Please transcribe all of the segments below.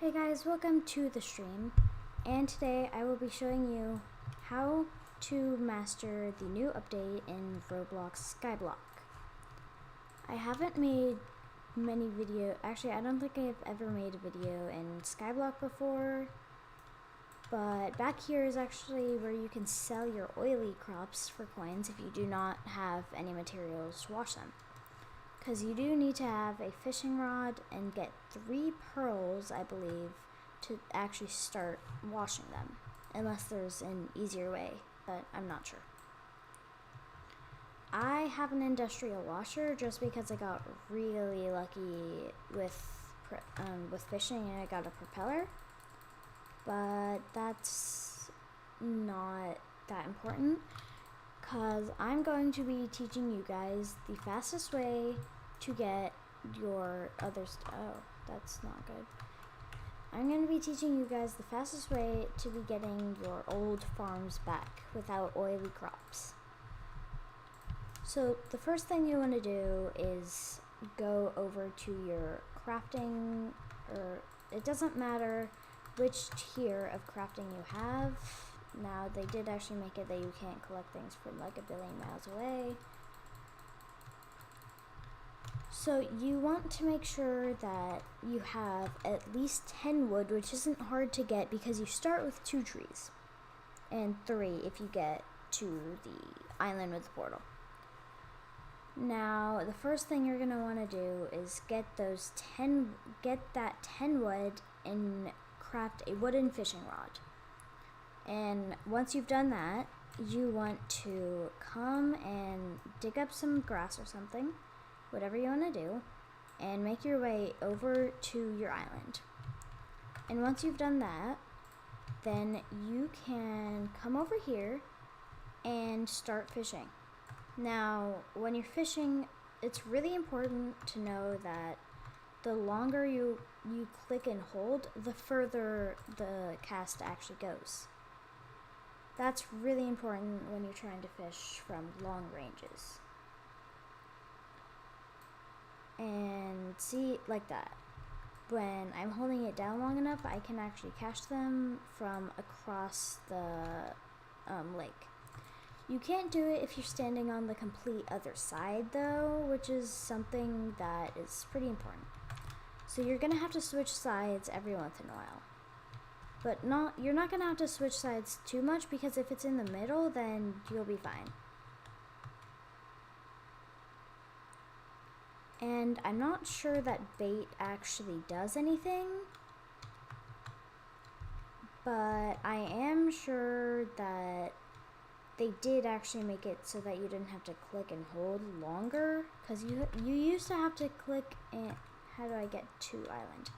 Hey guys, welcome to the stream, and today I will be showing you how to master the new update in Roblox SKYBLOCK. I haven't made many actually I don't think I've ever made a video in SKYBLOCK before, but back here is actually where you can sell your oily crops for coins if you do not have any materials to wash them. Because you do need to have a fishing rod and get 3 pearls, I believe, to actually start washing them. Unless there's an easier way, but I'm not sure. I have an industrial washer just because I got really lucky with fishing and I got a propeller. But that's not that important, because I'm going to be teaching you guys the fastest way to get your oh, that's not good. I'm going to be teaching you guys the fastest way to be getting your old farms back without oily crops. So the first thing you want to do is go over to your crafting, or it doesn't matter which tier of crafting you have. Now, they did actually make it that you can't collect things from like 1 billion miles away. So you want to make sure that you have at least 10 wood, which isn't hard to get because you start with 2 trees. And 3 if you get to the island with the portal. Now, the first thing you're going to want to do is get that 10 wood and craft a wooden fishing rod. And once you've done that, you want to come and dig up some grass or something, whatever you want to do, and make your way over to your island. And once you've done that, then you can come over here and start fishing. Now, when you're fishing, it's really important to know that the longer you click and hold, the further the cast actually goes. That's really important when you're trying to fish from long ranges. And see, like that. When I'm holding it down long enough, I can actually catch them from across the lake. You can't do it if you're standing on the complete other side though, which is something that is pretty important. So you're gonna have to switch sides every once in a while. But you're not gonna have to switch sides too much, because if it's in the middle, then you'll be fine. And I'm not sure that bait actually does anything, but I am sure that they did actually make it so that you didn't have to click and hold longer, because you used to have to click and how do I get to island?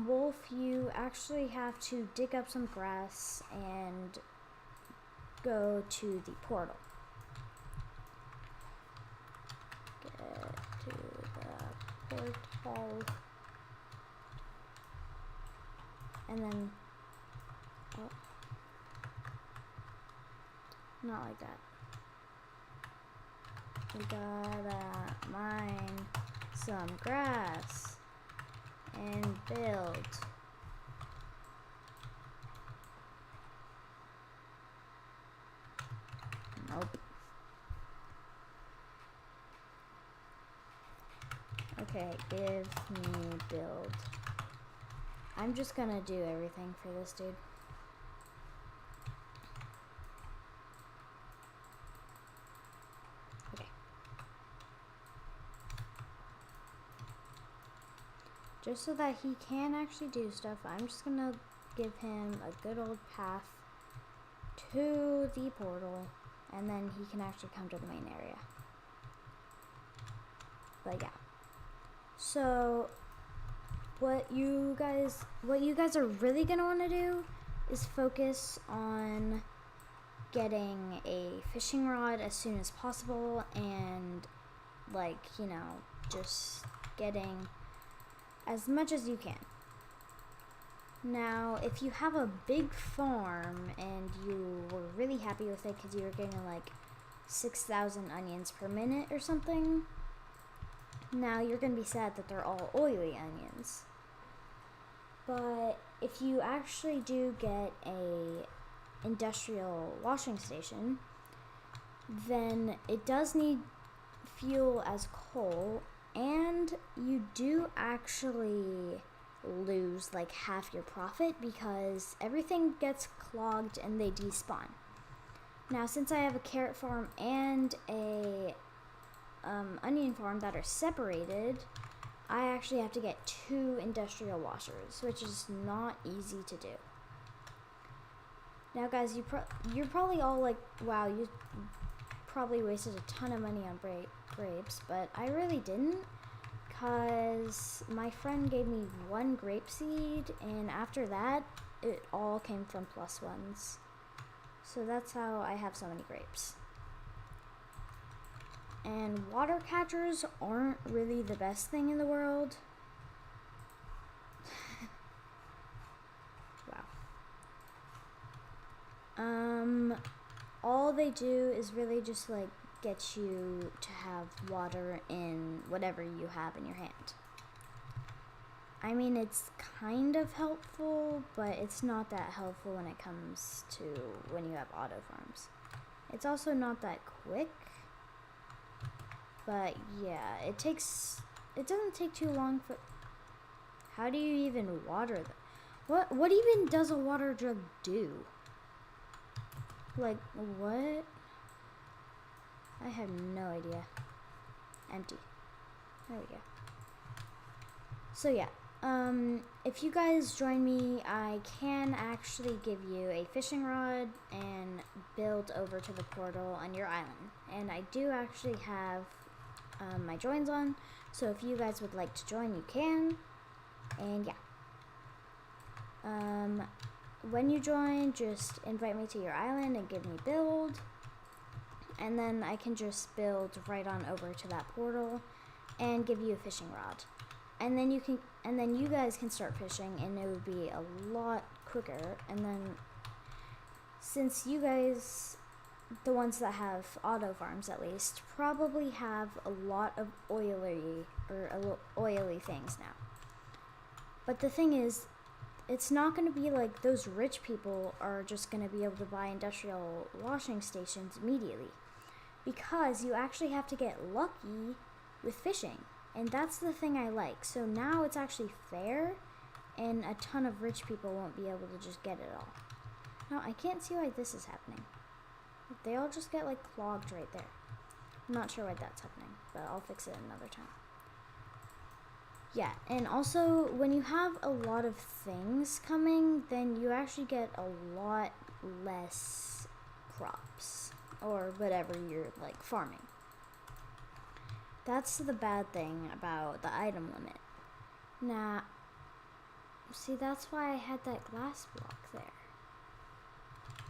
Wolf, you actually have to dig up some grass and go to the portal. Get to the portal. And then, oh, not like that. We gotta mine some grass and build. Nope. Okay, give me build. I'm just gonna do everything for this dude. Okay. Just so that he can actually do stuff, I'm just gonna give him a good old path to the portal, and then he can actually come to the main area. But yeah. So what you guys are really gonna want to do is focus on getting a fishing rod as soon as possible, and like, you know, just getting as much as you can. Now, if you have a big farm and you were really happy with it because you were getting like 6,000 onions per minute or something, now you're going to be sad that they're all oily onions. But if you actually do get a industrial washing station, then it does need fuel as coal, and you do actually lose like half your profit because everything gets clogged and they despawn. Now, since I have a carrot farm and a onion farm that are separated, I actually have to get 2 industrial washers, which is not easy to do. Now, guys, you're probably all like, wow, you probably wasted a ton of money on grapes, but I really didn't, because my friend gave me 1 grape seed, and after that, it all came from +1s. So that's how I have so many grapes. And water catchers aren't really the best thing in the world. Wow. All they do is really just like get you to have water in whatever you have in your hand. I mean, it's kind of helpful, but it's not that helpful when it comes to when you have auto farms. It's also not that quick. But yeah, it doesn't take too long for, how do you even water them? What even does a water jug do? Like, what? I have no idea. Empty. There we go. So yeah, if you guys join me, I can actually give you a fishing rod and build over to the portal on your island. And I do actually have my joins on, so if you guys would like to join, you can. And yeah, when you join, just invite me to your island and give me build, and then I can just build right on over to that portal and give you a fishing rod, and then you guys can start fishing, and it would be a lot quicker. And then, since you guys, the ones that have auto farms at least, probably have a lot of oily things now. But the thing is, it's not going to be like those rich people are just going to be able to buy industrial washing stations immediately, because you actually have to get lucky with fishing, and that's the thing I like. So now it's actually fair, and a ton of rich people won't be able to just get it all. Now, I can't see why this is happening. They all just get like clogged right there. I'm not sure why that's happening, but I'll fix it another time. Yeah, and also when you have a lot of things coming, then you actually get a lot less crops or whatever you're like farming. That's the bad thing about the item limit. Now, see, that's why I had that glass block there.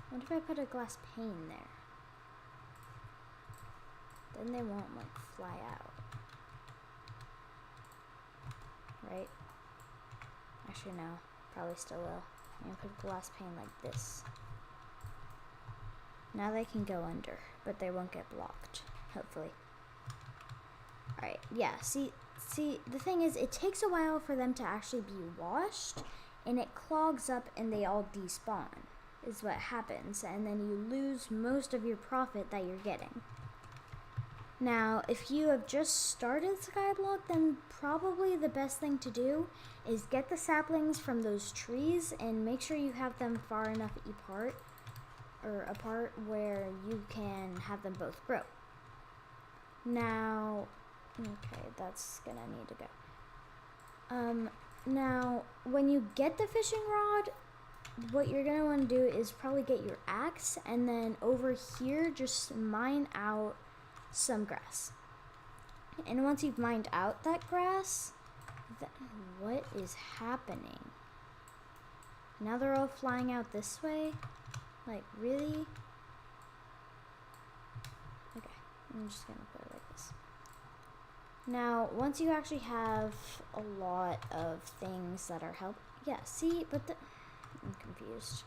What if I put a glass pane there? Then they won't like fly out. Right? Actually no, probably still will. I'm gonna put a glass pane like this. Now they can go under, but they won't get blocked, hopefully. Alright, yeah, see, the thing is, it takes a while for them to actually be washed, and it clogs up and they all despawn, is what happens, and then you lose most of your profit that you're getting. Now, if you have just started SKYBLOCK, then probably the best thing to do is get the saplings from those trees and make sure you have them far enough apart where you can have them both grow. Now, okay, that's gonna need to go. Now, when you get the fishing rod, what you're gonna want to do is probably get your axe, and then over here, just mine out some grass. And once you've mined out that grass, what is happening? Now they're all flying out this way? Like, really? Okay, I'm just gonna put it like this. Now, once you actually have a lot of things that are yeah, see, but I'm confused.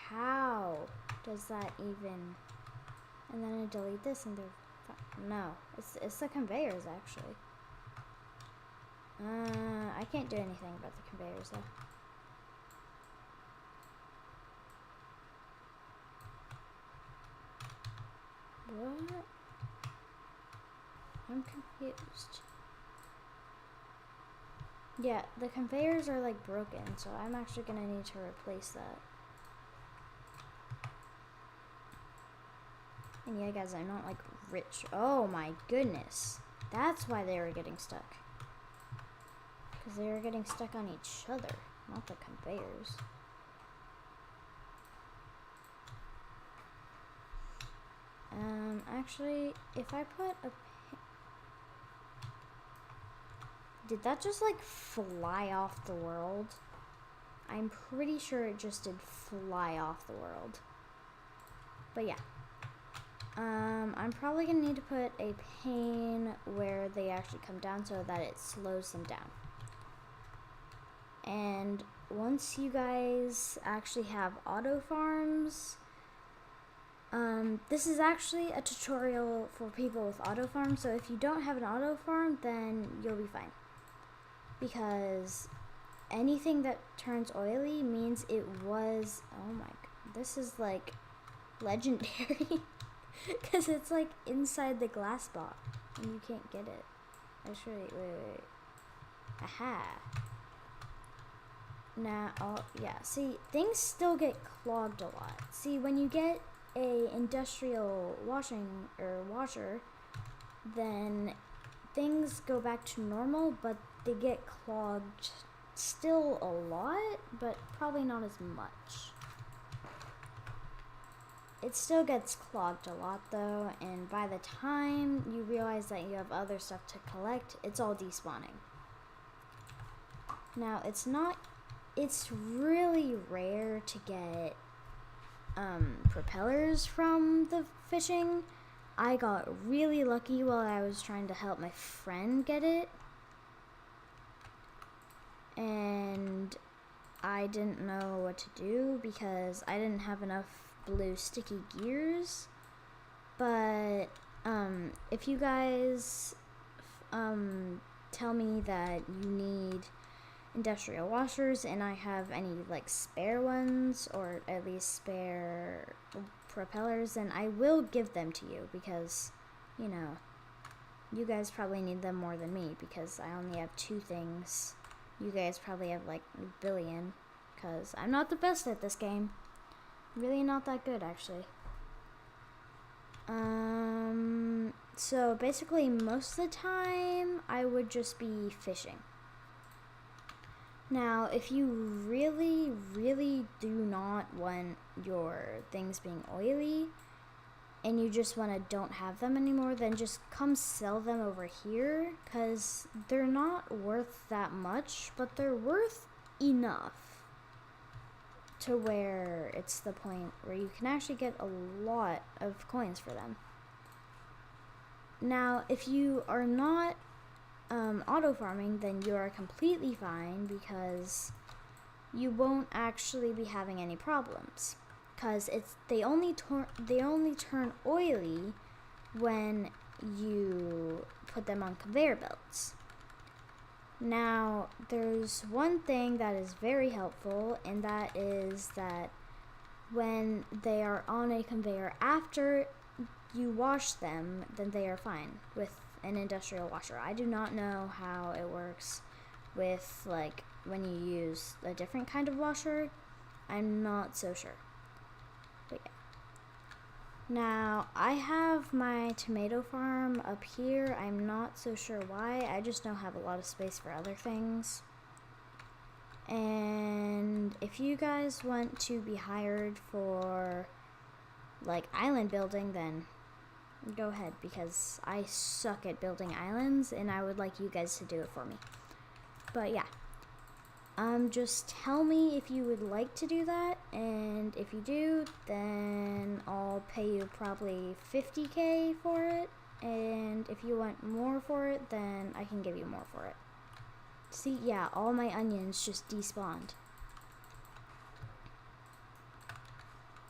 How does that even? And then I delete this and they're no, it's the conveyors actually. I can't do anything about the conveyors though. What? I'm confused. Yeah, the conveyors are like broken, so I'm actually gonna need to replace that. And yeah, guys, I'm not like rich. Oh my goodness. That's why they were getting stuck. Because they were getting stuck on each other, not the conveyors. Actually, if I put a... Did that just like fly off the world? I'm pretty sure it just did fly off the world. But yeah. I'm probably gonna need to put a pane where they actually come down so that it slows them down. And once you guys actually have auto farms, this is actually a tutorial for people with auto farms, so if you don't have an auto farm, then you'll be fine. Because anything that turns oily means it was, oh my god, this is like legendary. Because it's like inside the glass box and you can't get it. Actually, wait. Aha. Now, oh yeah, see, things still get clogged a lot. See, when you get a industrial washer, then things go back to normal, but they get clogged still a lot, but probably not as much. It still gets clogged a lot though, and by the time you realize that you have other stuff to collect, it's all despawning. Now, it's really rare to get propellers from the fishing. I got really lucky while I was trying to help my friend get it. And I didn't know what to do because I didn't have enough blue sticky gears. But if you guys tell me that you need industrial washers and I have any like spare ones or at least spare propellers, then I will give them to you because, you know, you guys probably need them more than me because I only have 2 things. You guys probably have like a billion because I'm not the best at this game. Really not that good actually. So basically most of the time I would just be fishing. Now, if you really, really do not want your things being oily and you just want to don't have them anymore, then just come sell them over here because they're not worth that much, but they're worth enough to where it's the point where you can actually get a lot of coins for them. Now, if you are not auto farming, then you are completely fine because you won't actually be having any problems because they only turn oily when you put them on conveyor belts. Now, there's one thing that is very helpful, and that is that when they are on a conveyor after you wash them, then they are fine with an industrial washer. I do not know how it works with like when you use a different kind of washer. I'm not so sure. But yeah. Now, I have my tomato farm up here. I'm not so sure why. I just don't have a lot of space for other things. And if you guys want to be hired for like island building, then go ahead because I suck at building islands and I would like you guys to do it for me. But yeah. Just tell me if you would like to do that, and if you do, then I'll pay you probably 50k for it, and if you want more for it, then I can give you more for it. See, yeah, all my onions just despawned.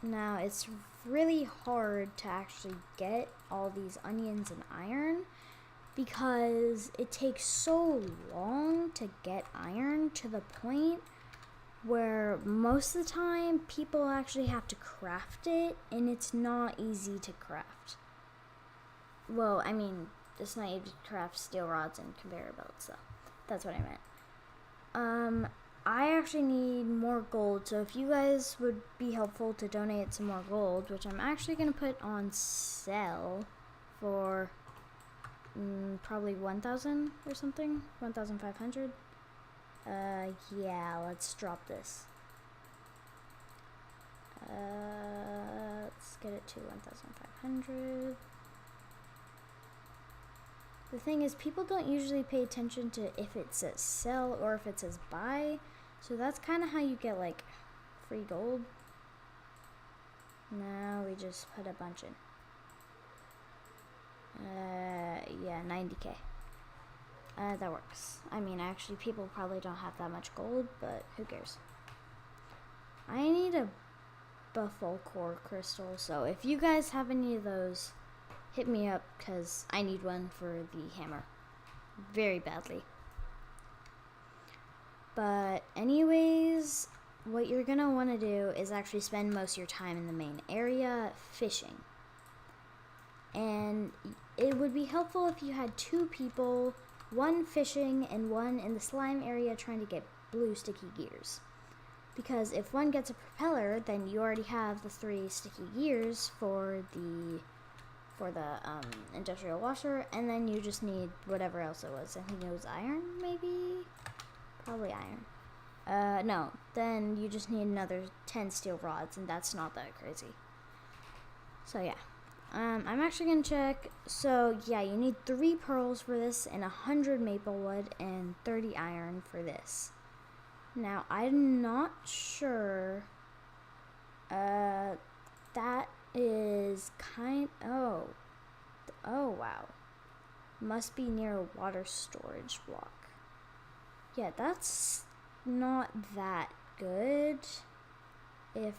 Now, it's really hard to actually get all these onions and iron, because it takes so long to get iron to the point where most of the time people actually have to craft it, and it's not easy to craft. Well, I mean, it's not easy to craft steel rods and conveyor belts, so that's what I meant. I actually need more gold, so if you guys would be helpful to donate some more gold, which I'm actually going to put on sale for probably 1,000 or something, 1,500. Yeah, let's drop this. Let's get it to 1,500. The thing is, people don't usually pay attention to if it says sell or if it says buy, so that's kind of how you get like free gold. Now we just put a bunch in. Yeah, 90k. That works. I mean, actually, people probably don't have that much gold, but who cares? I need a buffalo core crystal, so if you guys have any of those, hit me up, because I need one for the hammer. Very badly. But anyways, what you're going to want to do is actually spend most of your time in the main area fishing. And it would be helpful if you had 2 people, one fishing and one in the slime area trying to get blue sticky gears. Because if one gets a propeller, then you already have the 3 sticky gears for the industrial washer, and then you just need whatever else it was. I think it was iron, maybe? Probably iron. No, then you just need another 10 steel rods, and that's not that crazy. So yeah. I'm actually gonna check. So yeah, you need 3 pearls for this, and 100 maple wood, and 30 iron for this. Now, I'm not sure. That is oh wow. Must be near a water storage block. Yeah, that's not that good, if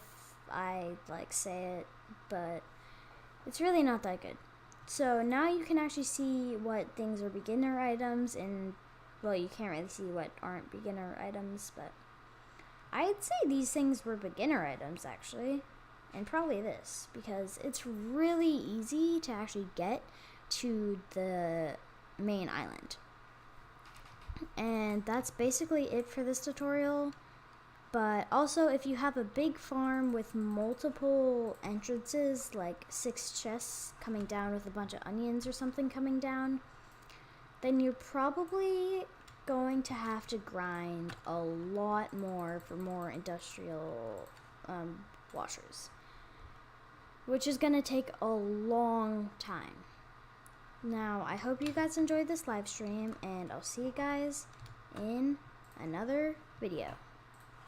I say it, but it's really not that good. So now you can actually see what things are beginner items, and well, you can't really see what aren't beginner items, but I'd say these things were beginner items actually, and probably this, because it's really easy to actually get to the main island. And that's basically it for this tutorial. But also, if you have a big farm with multiple entrances, like 6 chests coming down with a bunch of onions or something coming down, then you're probably going to have to grind a lot more for more industrial washers, which is going to take a long time. Now, I hope you guys enjoyed this live stream, and I'll see you guys in another video.